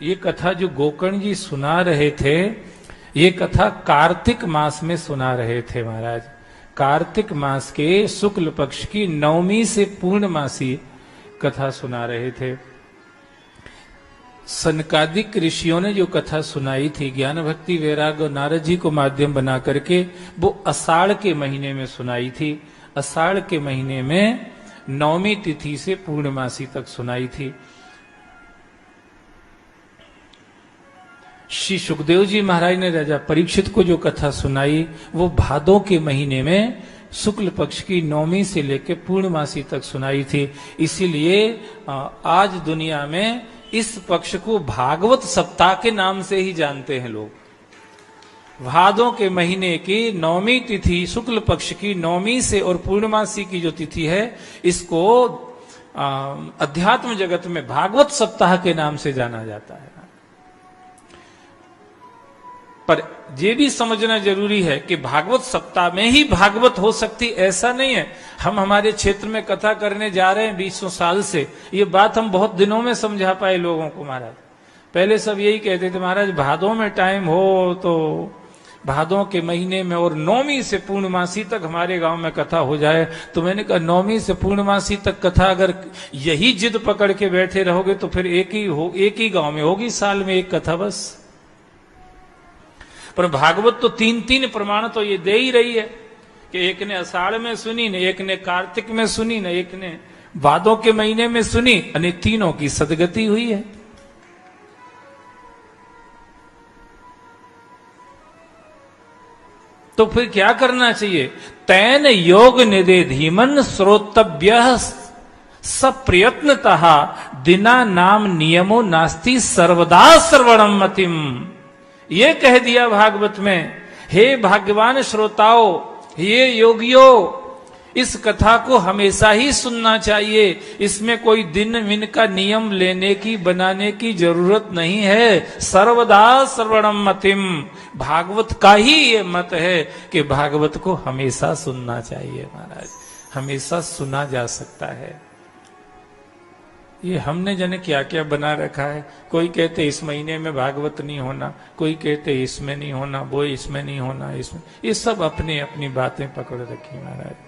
ये कथा जो गोकर्ण जी सुना रहे थे, ये कथा कार्तिक मास में सुना रहे थे महाराज। कार्तिक मास के शुक्ल पक्ष की नवमी से पूर्णमासी कथा सुना रहे थे। सनकादिक ऋषियों ने जो कथा सुनाई थी ज्ञान भक्ति वैराग्य और नारद जी को माध्यम बना करके, वो आषाढ़ के महीने में सुनाई थी। आषाढ़ के महीने में नवमी तिथि से पूर्णमासी तक सुनाई थी। श्री सुखदेव जी महाराज ने राजा परीक्षित को जो कथा सुनाई वो भादों के महीने में शुक्ल पक्ष की नवमी से लेकर पूर्णमासी तक सुनाई थी। इसीलिए आज दुनिया में इस पक्ष को भागवत सप्ताह के नाम से ही जानते हैं लोग। भादों के महीने की नवमी तिथि, शुक्ल पक्ष की नवमी से और पूर्णमासी की जो तिथि है, इसको अध्यात्म जगत में भागवत सप्ताह के नाम से जाना जाता है। पर यह भी समझना जरूरी है कि भागवत सप्ताह में ही भागवत हो सकती, ऐसा नहीं है। हम हमारे क्षेत्र में कथा करने जा रहे हैं 20 साल से, ये बात हम बहुत दिनों में समझा पाए लोगों को महाराज। पहले सब यही कहते थे महाराज भादों में टाइम हो तो भादों के महीने में और नौमी से पूर्णमासी तक हमारे गांव में कथा हो जाए। तो मैंने कहा नौमी से पूर्णमासी तक कथा अगर यही जिद पकड़ के बैठे रहोगे तो फिर एक ही गांव में होगी साल में एक कथा बस। पर भागवत तो 3 प्रमाण तो ये दे ही रही है कि एक ने आषाढ़ में सुनी, न एक ने कार्तिक में सुनी, न एक ने भादों के महीने में सुनी, और तीनों की सदगति हुई है। तो फिर क्या करना चाहिए? तैन योग निदे धीमन श्रोतव्य सप्रयत्नतः दिना नाम नियमो नास्ति सर्वदा श्रवणम मतिम। ये कह दिया भागवत में, हे भाग्यवान श्रोताओं, हे योगियों, इस कथा को हमेशा ही सुनना चाहिए। इसमें कोई दिन विन का नियम लेने की बनाने की जरूरत नहीं है। सर्वदा श्रवणम मतिम, भागवत का ही ये मत है कि भागवत को हमेशा सुनना चाहिए महाराज, हमेशा सुना जा सकता है। ये हमने जाने क्या क्या बना रखा है। कोई कहते इस महीने में भागवत नहीं होना, कोई कहते इसमें नहीं होना, वो इसमें नहीं होना, इसमें, ये सब अपनी अपनी बातें पकड़ रखी महाराज।